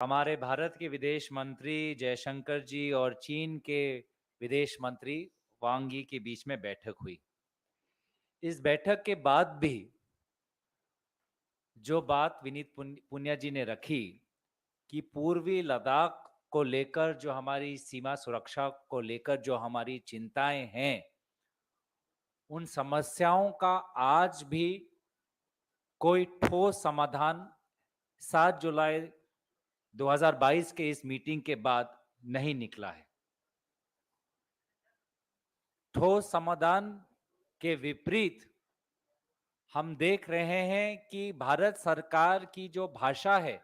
हमारे भारत के विदेश मंत्री जयशंकर जी और चीन के विदेश मंत्री वांग यी के बीच में बैठक हुई। इस बैठक के बाद भी जो बात विनीत पुनिया जी ने रखी कि पूर्वी लद्दाख को लेकर जो हमारी सीमा सुरक्षा को लेकर जो हमारी चिंताएं हैं, उन समस्याओं का आज भी कोई ठोस समाधान 7 जुलाई 2022 के इस मीटिंग के बाद नहीं निकला है। ठोस समाधान के विपरीत हम देख रहे हैं कि भारत सरकार की जो भाषा है,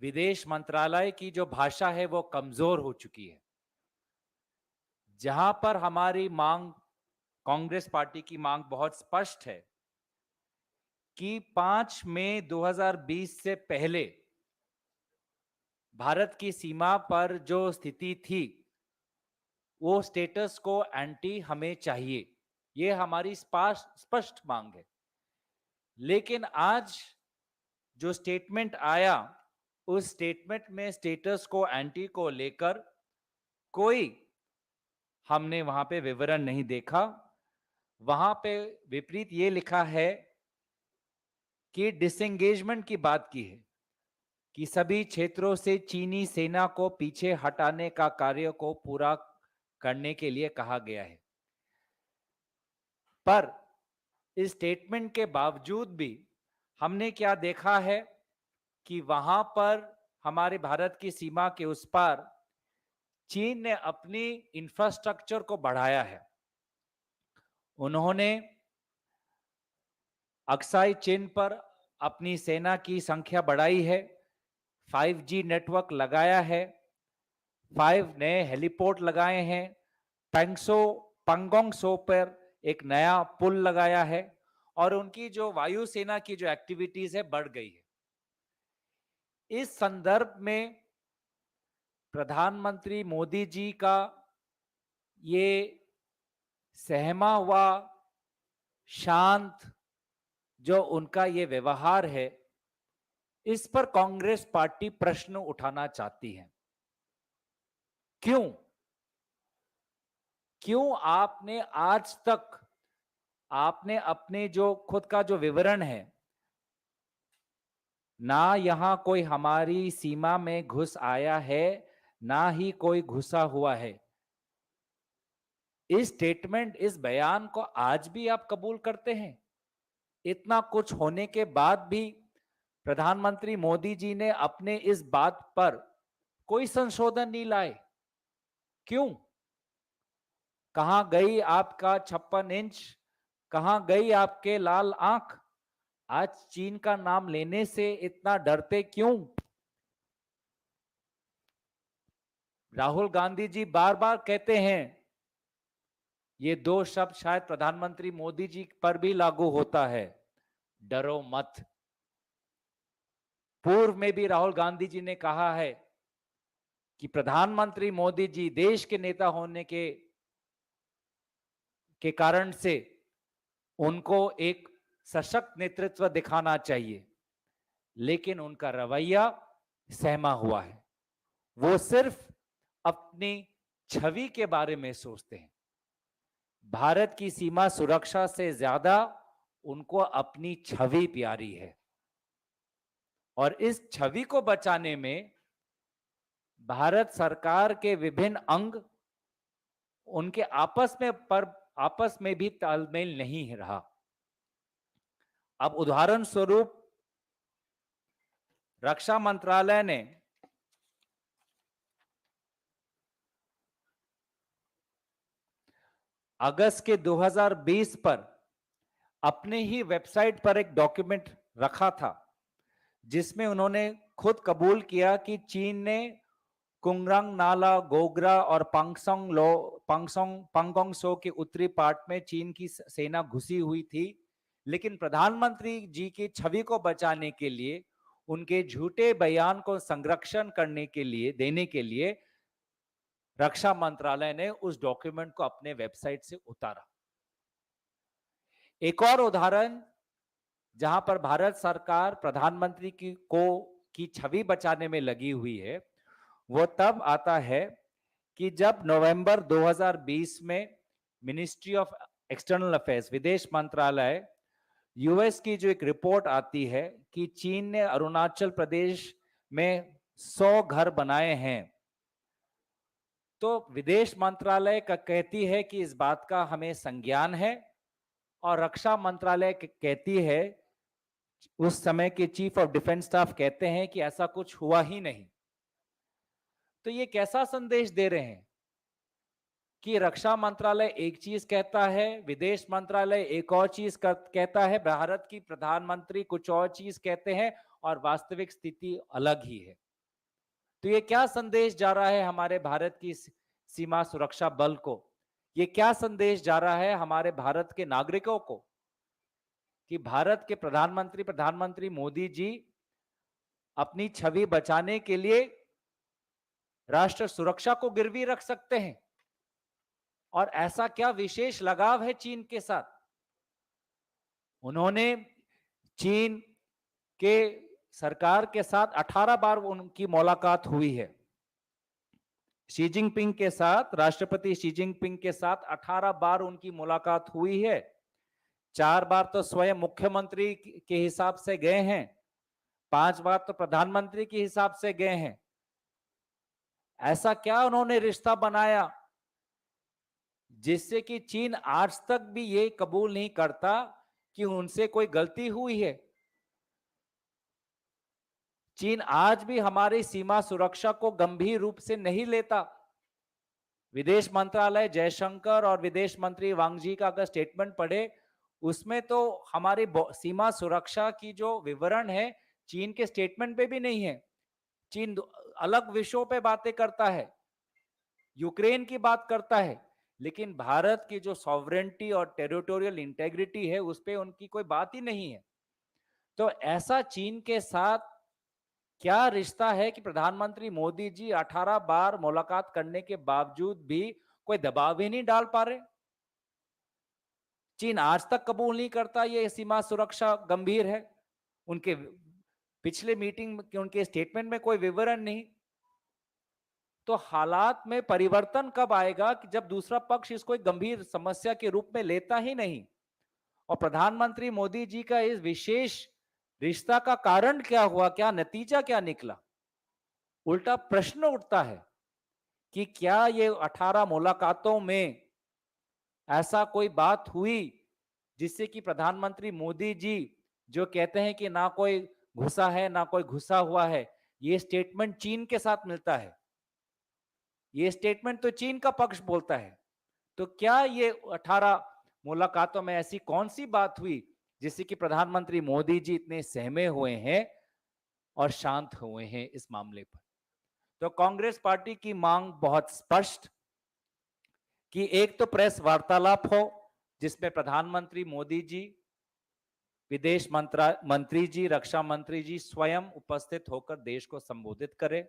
विदेश मंत्रालय की जो भाषा है, वो कमजोर हो चुकी है। जहां पर हमारी मांग, कांग्रेस पार्टी की मांग बहुत स्पष्ट है कि 5 मई 2020 से पहले भारत की सीमा पर जो स्थिति थी, वो स्टेटस को एंटी हमें चाहिए। ये हमारी स्पष्ट मांग है। लेकिन आज जो स्टेटमेंट आया, उस स्टेटमेंट में स्टेटस को एंटी को लेकर कोई हमने वहां पे विवरण नहीं देखा। वहां पे विपरीत ये लिखा है कि डिसएंगेजमेंट की बात की है कि सभी क्षेत्रों से चीनी सेना को पीछे हटाने का कार्य को पूरा करने के लिए कहा गया है। पर इस स्टेटमेंट के बावजूद भी हमने क्या देखा है कि वहां पर हमारे भारत की सीमा के उस पार चीन ने अपनी इंफ्रास्ट्रक्चर को बढ़ाया है। उन्होंने अक्साई चीन पर अपनी सेना की संख्या बढ़ाई है, 5G नेटवर्क लगाया है, 5 नए हेलीपोर्ट लगाए हैं, पंगोंग सो पर एक नया पुल लगाया है और उनकी जो वायुसेना की जो एक्टिविटीज है बढ़ गई है। इस संदर्भ में प्रधानमंत्री मोदी जी का ये सहमा हुआ शांत जो उनका ये व्यवहार है, इस पर कांग्रेस पार्टी प्रश्न उठाना चाहती है। क्यों आपने आज तक आपने अपने जो खुद का जो विवरण है, ना यहां कोई हमारी सीमा में घुस आया है, ना ही कोई घुसा हुआ है। इस स्टेटमेंट, इस बयान को आज भी आप कबूल करते हैं? इतना कुछ होने के बाद भी प्रधानमंत्री मोदी जी ने अपने इस बात पर कोई संशोधन नहीं लाए। क्यों? कहां गई आपका 56 इंच? कहां गई आपके लाल आंख? आज चीन का नाम लेने से इतना डरते क्यों? राहुल गांधी जी बार बार कहते हैं, ये दो शब्द शायद प्रधानमंत्री मोदी जी पर भी लागू होता है, डरो मत। पूर्व में भी राहुल गांधी जी ने कहा है कि प्रधानमंत्री मोदी जी देश के नेता होने के कारण से उनको एक सशक्त नेतृत्व दिखाना चाहिए, लेकिन उनका रवैया सहमा हुआ है। वो सिर्फ अपनी छवि के बारे में सोचते हैं। भारत की सीमा सुरक्षा से ज्यादा उनको अपनी छवि प्यारी है और इस छवि को बचाने में भारत सरकार के विभिन्न अंग उनके आपस में भी तालमेल नहीं रहा। अब उदाहरण स्वरूप रक्षा मंत्रालय ने अगस्त के 2020 पर अपने ही वेबसाइट पर एक डॉक्यूमेंट रखा था, जिसमें उन्होंने खुद कबूल किया कि चीन ने कुंगरंग नाला, गोगरा और पांगोंग सो के उत्तरी पार्ट में चीन की सेना घुसी हुई थी। लेकिन प्रधानमंत्री जी की छवि को बचाने के लिए, उनके झूठे बयान को संरक्षण करने के लिए, देने के लिए रक्षा मंत्रालय ने उस डॉक्यूमेंट को अपने वेबसाइट से उतारा। एक और उदाहरण जहां पर भारत सरकार प्रधानमंत्री को की छवि बचाने में लगी हुई है, वो तब आता है कि जब नवंबर 2020 में मिनिस्ट्री ऑफ एक्सटर्नल अफेयर्स, विदेश मंत्रालय, यूएस की जो एक रिपोर्ट आती है कि चीन ने अरुणाचल प्रदेश में 100 घर बनाए हैं, तो विदेश मंत्रालय का कहती है कि इस बात का हमें संज्ञान है, और रक्षा मंत्रालय कहती है, उस समय के चीफ ऑफ डिफेंस स्टाफ कहते हैं कि ऐसा कुछ हुआ ही नहीं। तो ये कैसा संदेश दे रहे हैं कि रक्षा मंत्रालय एक चीज कहता है, विदेश मंत्रालय एक और चीज कहता है, भारत की प्रधानमंत्री कुछ और चीज कहते हैं, और वास्तविक स्थिति अलग ही है। तो ये क्या संदेश जा रहा है हमारे भारत की सीमा सुरक्षा बल को? ये क्या संदेश जा रहा है हमारे भारत के नागरिकों को कि भारत के प्रधानमंत्री मोदी जी अपनी छवि बचाने के लिए राष्ट्र सुरक्षा को गिरवी रख सकते हैं? और ऐसा क्या विशेष लगाव है चीन के साथ? उन्होंने चीन के सरकार के साथ 18 बार उनकी मुलाकात हुई है। शी जिनपिंग के साथ, राष्ट्रपति शी जिनपिंग के साथ 18 बार उनकी मुलाकात हुई है। 4 बार तो स्वयं मुख्यमंत्री के हिसाब से गए हैं, 5 बार तो प्रधानमंत्री के हिसाब से गए हैं। ऐसा क्या उन्होंने रिश्ता बनाया जिससे कि चीन आज तक भी ये कबूल नहीं करता कि उनसे कोई गलती हुई है? चीन आज भी हमारी सीमा सुरक्षा को गंभीर रूप से नहीं लेता। विदेश मंत्रालय जयशंकर और विदेश मंत्री वांग जी का अगर स्टेटमेंट पढ़े, उसमें तो हमारी सीमा सुरक्षा की जो विवरण है चीन के स्टेटमेंट पे भी नहीं है। चीन अलग विषयों पे बातें करता है, यूक्रेन की बात करता है, लेकिन भारत की जो सॉवरेंटी और टेरिटोरियल इंटेग्रिटी है उस पे उनकी कोई बात ही नहीं है। तो ऐसा चीन के साथ क्या रिश्ता है कि प्रधानमंत्री मोदी जी 18 बार मुलाकात करने के बावजूद भी कोई दबाव ही नहीं डाल पा रहे? चीन आज तक कबूल नहीं करता ये सीमा सुरक्षा गंभीर है। उनके पिछले मीटिंग में उनके स्टेटमेंट में कोई विवरण नहीं। तो हालात में परिवर्तन कब आएगा कि जब दूसरा पक्ष इसको एक गंभीर समस्या के रूप में लेता ही नहीं? और प्रधानमंत्री मोदी जी का इस विशेष रिश्ता का कारण क्या हुआ, क्या नतीजा क्या निकला? उल्टा प्रश्न उठता है कि क्या ये 18 मुलाकातों में ऐसा कोई बात हुई जिससे कि प्रधानमंत्री मोदी जी जो कहते हैं कि ना कोई घुसा है ना कोई घुसा हुआ है, ये स्टेटमेंट चीन के साथ मिलता है? ये स्टेटमेंट तो चीन का पक्ष बोलता है। तो क्या ये 18 मुलाकातों में ऐसी कौन सी बात हुई जिससे कि प्रधानमंत्री मोदी जी इतने सहमे हुए हैं और शांत हुए हैं इस मामले पर? तो कांग्रेस पार्टी की मांग बहुत स्पष्ट कि एक तो प्रेस वार्तालाप हो जिसमें प्रधानमंत्री मोदी जी, विदेश मंत्री जी, रक्षा मंत्री जी स्वयं उपस्थित होकर देश को संबोधित करें।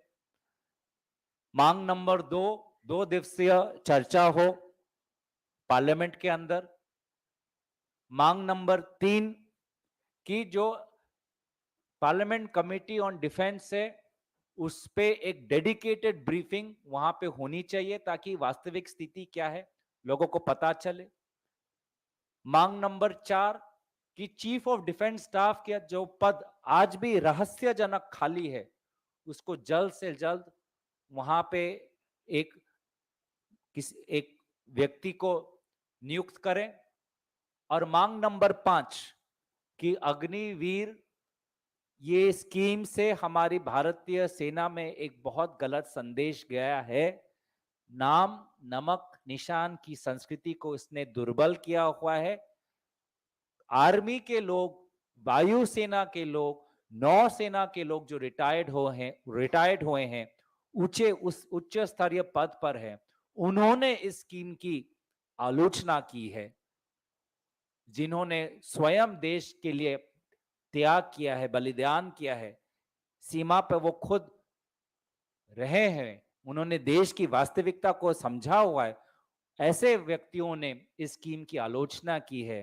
मांग नंबर 2 दिवसीय चर्चा हो पार्लियामेंट के अंदर। मांग नंबर 3 की जो पार्लियामेंट कमेटी ऑन डिफेंस है उस पे एक डेडिकेटेड ब्रीफिंग वहां पे होनी चाहिए ताकि वास्तविक स्थिति क्या है लोगों को पता चले। मांग नंबर 4 कि चीफ ऑफ डिफेंस स्टाफ का जो पद आज भी रहस्यजनक खाली है उसको जल्द से जल्द वहां पे एक व्यक्ति को नियुक्त करें। और मांग नंबर 5 कि अग्निवीर ये स्कीम से हमारी भारतीय सेना में एक बहुत गलत संदेश गया है। नाम नमक निशान की संस्कृति को इसने दुर्बल किया हुआ है। आर्मी के लोग, वायुसेना के लोग, नौसेना के लोग जो रिटायर्ड हुए हैं उच्च स्तरीय पद पर है, उन्होंने इस स्कीम की आलोचना की है। जिन्होंने स्वयं देश के लिए त्याग किया है, बलिदान किया है, सीमा पर वो खुद रहे हैं, उन्होंने देश की वास्तविकता को समझा हुआ है, ऐसे व्यक्तियों ने इस स्कीम की आलोचना की है।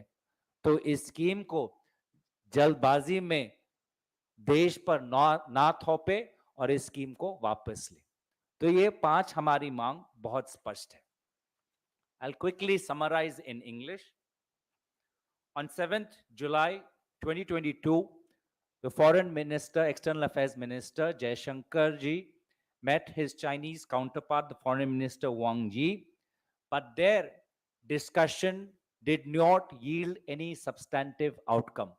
तो इस स्कीम को जल्दबाजी में देश पर ना थोपे और इस स्कीम को वापस ले। तो ये 5 हमारी मांग बहुत स्पष्ट है। I'll quickly summarize in English. On 7th July 2022, the Foreign Minister, External Affairs Minister Jaishankar ji met his Chinese counterpart, the Foreign Minister Wang Yi, but their discussion did not yield any substantive outcome.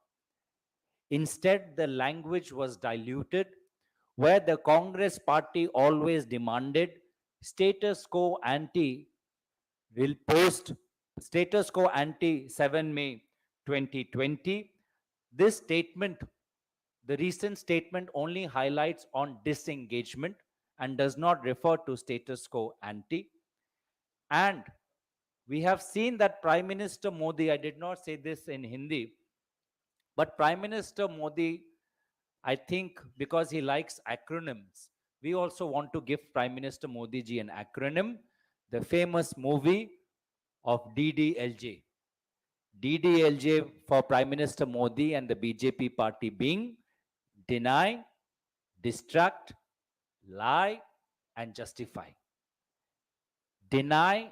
Instead, the language was diluted, where the Congress party always demanded status quo ante will post status quo ante 7 May 2020. This statement, the recent statement, only highlights on disengagement and does not refer to status quo ante. And we have seen that Prime Minister Modi, I did not say this in Hindi, but Prime Minister Modi, I think because he likes acronyms, we also want to give Prime Minister Modi ji an acronym, the famous movie of DDLJ. DDLJ for Prime Minister Modi and the BJP party being deny, distract, lie, and justify. Deny,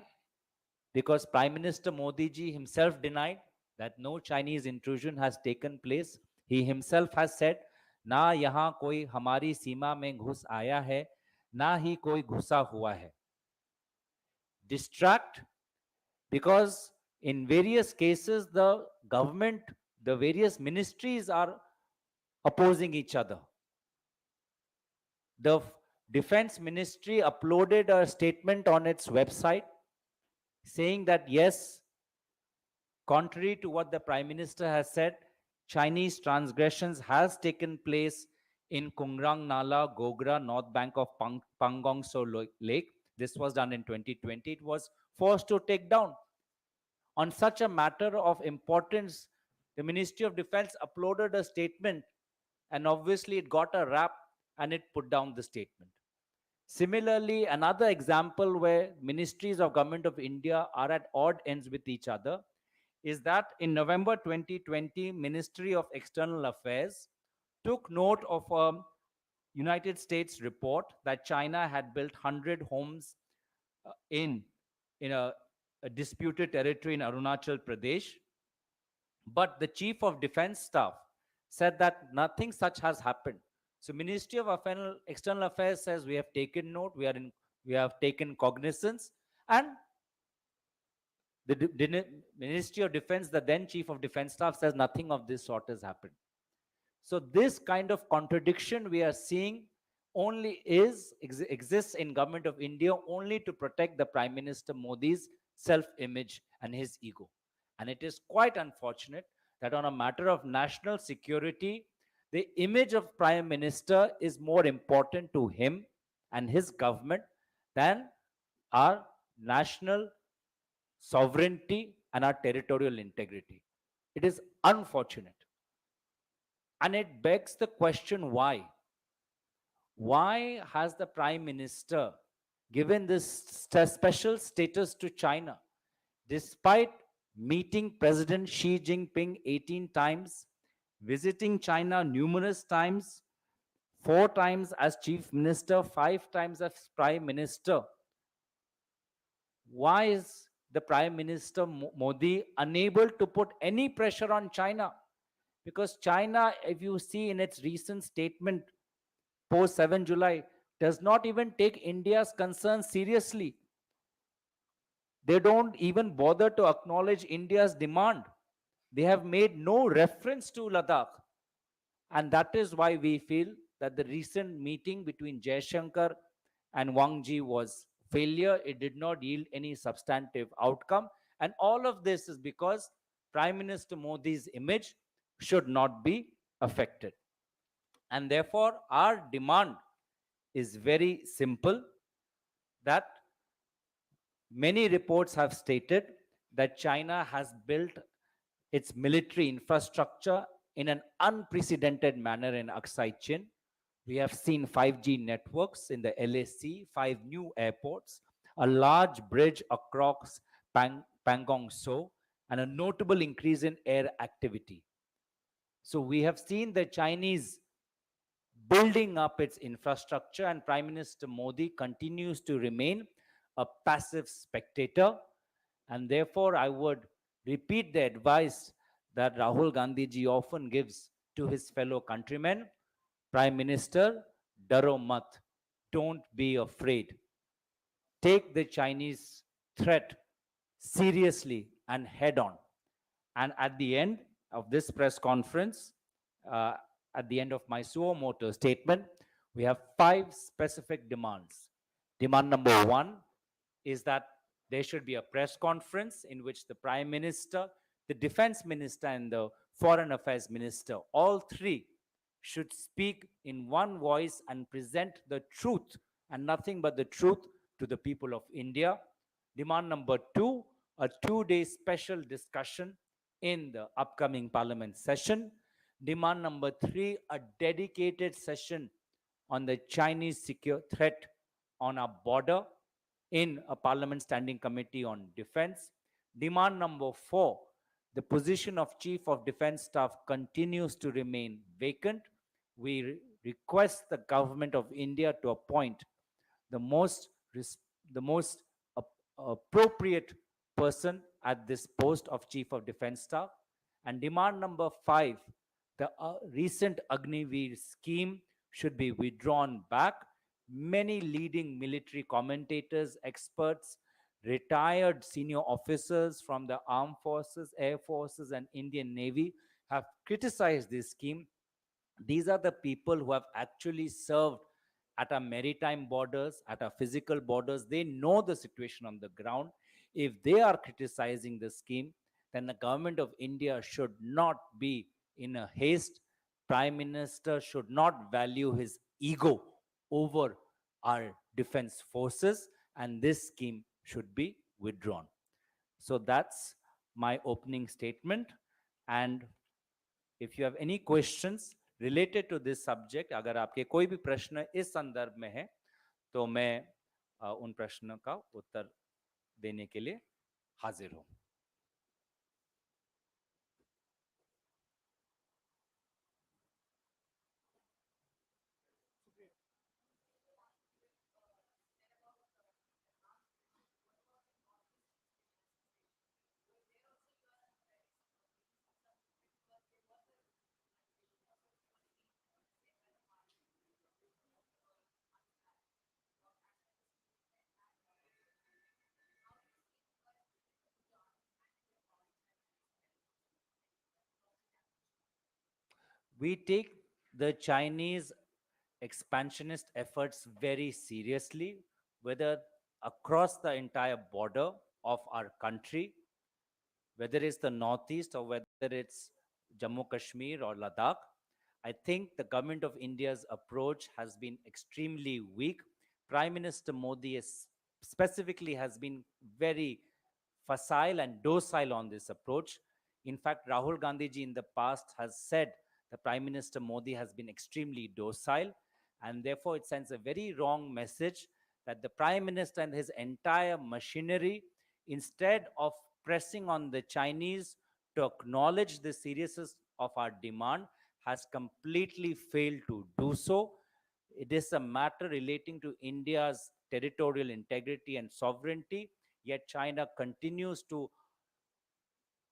because Prime Minister Modi ji himself denied that no Chinese intrusion has taken place. He himself has said, ना यहाँ कोई हमारी सीमा में घुस आया है, ना ही कोई घुसा हुआ है. Distract, because in various cases the government, the various ministries are opposing each other. The defense ministry uploaded a statement on its website saying that yes, contrary to what the prime minister has said, Chinese transgressions has taken place in Kungrang Nala, Gogra, north bank of Pangong So Lake. This was done in 2020. It was forced to take down. On such a matter of importance, the Ministry of Defense uploaded a statement, and obviously it got a rap and it put down the statement. Similarly, another example where ministries of Government of India are at odd ends with each other is that in November 2020, Ministry of External Affairs took note of a United States report that China had built 100 homes in a disputed territory in Arunachal Pradesh. But the Chief of Defense Staff said that nothing such has happened. So Ministry of External Affairs says we have taken note, we have taken cognizance, and the Ministry of Defense, the then Chief of Defense Staff, says nothing of this sort has happened. So this kind of contradiction we are seeing only exists in Government of India only to protect the Prime Minister Modi's self-image and his ego. And it is quite unfortunate that on a matter of national security, the image of Prime Minister is more important to him and his government than our national sovereignty and our territorial integrity. It is unfortunate. And it begs the question, why? Why has the Prime Minister given this special status to China, despite meeting President Xi Jinping 18 times, visiting China numerous times, 4 times as Chief Minister, 5 times as Prime Minister? Why is the Prime Minister Modi unable to put any pressure on China? Because China, if you see in its recent statement post 7 July, does not even take India's concerns seriously. They don't even bother to acknowledge India's demand. They have made no reference to Ladakh. And that is why we feel that the recent meeting between Jaishankar and Wang Yi was failure. It did not yield any substantive outcome. And all of this is because Prime Minister Modi's image should not be affected. And therefore, our demand is very simple, that many reports have stated that China has built its military infrastructure in an unprecedented manner in Aksai Chin. We have seen 5G networks in the LAC, 5 new airports, a large bridge across Pangong So, and a notable increase in air activity. So we have seen the Chinese building up its infrastructure, and Prime Minister Modi continues to remain a passive spectator. And therefore, I would repeat the advice that Rahul Gandhi ji often gives to his fellow countrymen: Prime Minister, daro mat, don't be afraid. Take the Chinese threat seriously and head on. And at the end of this press conference, uh, at the end of my suo motu statement, we have 5 specific demands. Demand number 1 is that there should be a press conference in which the Prime Minister, the Defense Minister, and the Foreign Affairs Minister, all three, should speak in one voice and present the truth and nothing but the truth to the people of India. Demand number 2, a 2-day special discussion in the upcoming parliament session. Demand number 3, a dedicated session on the Chinese secure threat on our border in a parliament standing committee on defense. Demand number 4, the position of Chief of Defense Staff continues to remain vacant. We request the government of India to appoint the most the most appropriate person at this post of Chief of Defense Staff. And demand number 5, the recent Agniveer scheme should be withdrawn back. Many leading military commentators, experts, retired senior officers from the armed forces, air forces, and Indian Navy have criticized this scheme. These are the people who have actually served at our maritime borders, at our physical borders. They know the situation on the ground. If they are criticizing the scheme, then the government of India should not be in a haste. Prime Minister should not value his ego over our defense forces, and this scheme should be withdrawn. So that's my opening statement. And if you have any questions related to this subject, अगर आपके कोई भी प्रश्न इस संदर्भ में है, तो मैं उन प्रश्नों का उत्तर देने के लिए हाजिर हूं. We take the Chinese expansionist efforts very seriously, whether across the entire border of our country, whether it's the Northeast or whether it's Jammu Kashmir or Ladakh. I think the government of India's approach has been extremely weak. Prime Minister Modi specifically has been very facile and docile on this approach. In fact, Rahul Gandhi ji in the past has said that Prime Minister Modi has been extremely docile, and therefore it sends a very wrong message that the Prime Minister and his entire machinery, instead of pressing on the Chinese to acknowledge the seriousness of our demand, has completely failed to do so. It is a matter relating to India's territorial integrity and sovereignty, yet China continues to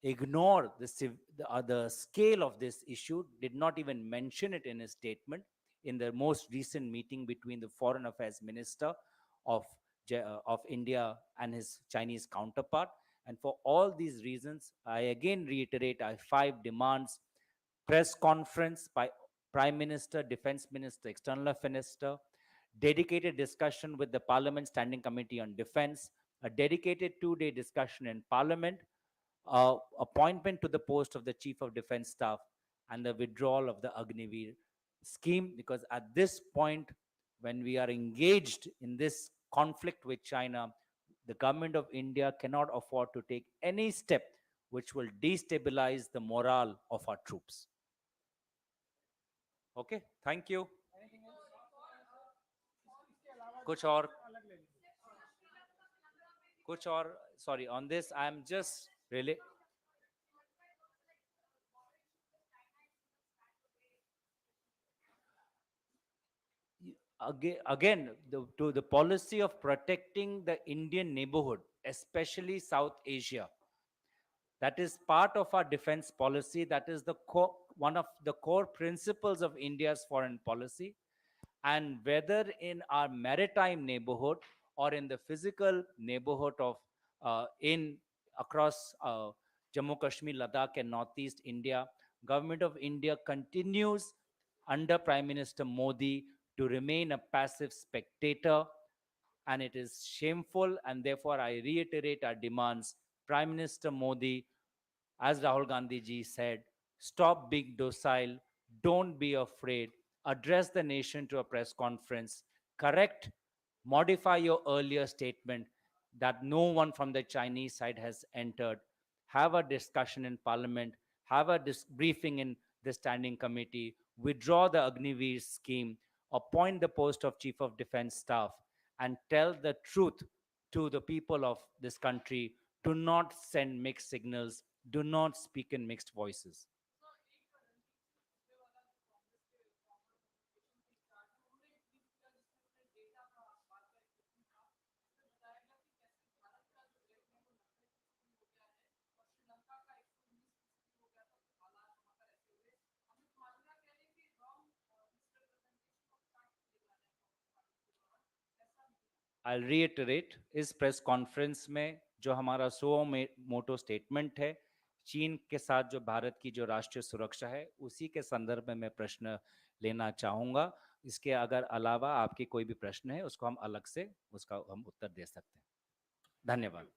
ignore the scale of this issue, did not even mention it in his statement in the most recent meeting between the Foreign Affairs Minister of, of India and his Chinese counterpart. And for all these reasons, I again reiterate our 5 demands: press conference by Prime Minister, Defense Minister, External Affairs Minister, dedicated discussion with the Parliament Standing Committee on Defense, a dedicated 2-day discussion in Parliament, appointment to the post of the Chief of Defense Staff, and the withdrawal of the Agniveer scheme. Because at this point, when we are engaged in this conflict with China, the government of India cannot afford to take any step which will destabilize the morale of our troops. Okay, thank you. कुछ और sorry, on this I'm just really again to the policy of protecting the Indian neighborhood, especially South Asia. That is part of our defense policy. That is the one of the core principles of India's foreign policy. And whether in our maritime neighborhood or in the physical neighborhood of in across Jammu Kashmir, Ladakh, and Northeast India, Government of India continues under Prime Minister Modi to remain a passive spectator, and it is shameful. And therefore, I reiterate our demands. Prime Minister Modi, as Rahul Gandhi ji said, stop being docile, don't be afraid, address the nation to a press conference, correct, modify your earlier statement that no one from the Chinese side has entered, have a discussion in parliament, have a briefing in the standing committee, withdraw the Agniveer scheme, appoint the post of chief of defense staff, and tell the truth to the people of this country. Do not send mixed signals, do not speak in mixed voices. I'll reiterate, इस press conference में जो हमारा सो मोटो statement है, चीन के साथ जो भारत की जो राष्ट्रीय सुरक्षा है, उसी के संदर्भ में मैं प्रश्न लेना चाहूंगा. इसके अगर अलावा आपकी कोई भी प्रश्न है, उसको हम अलग से उसका हम उत्तर दे सकते हैं. धन्यवाद.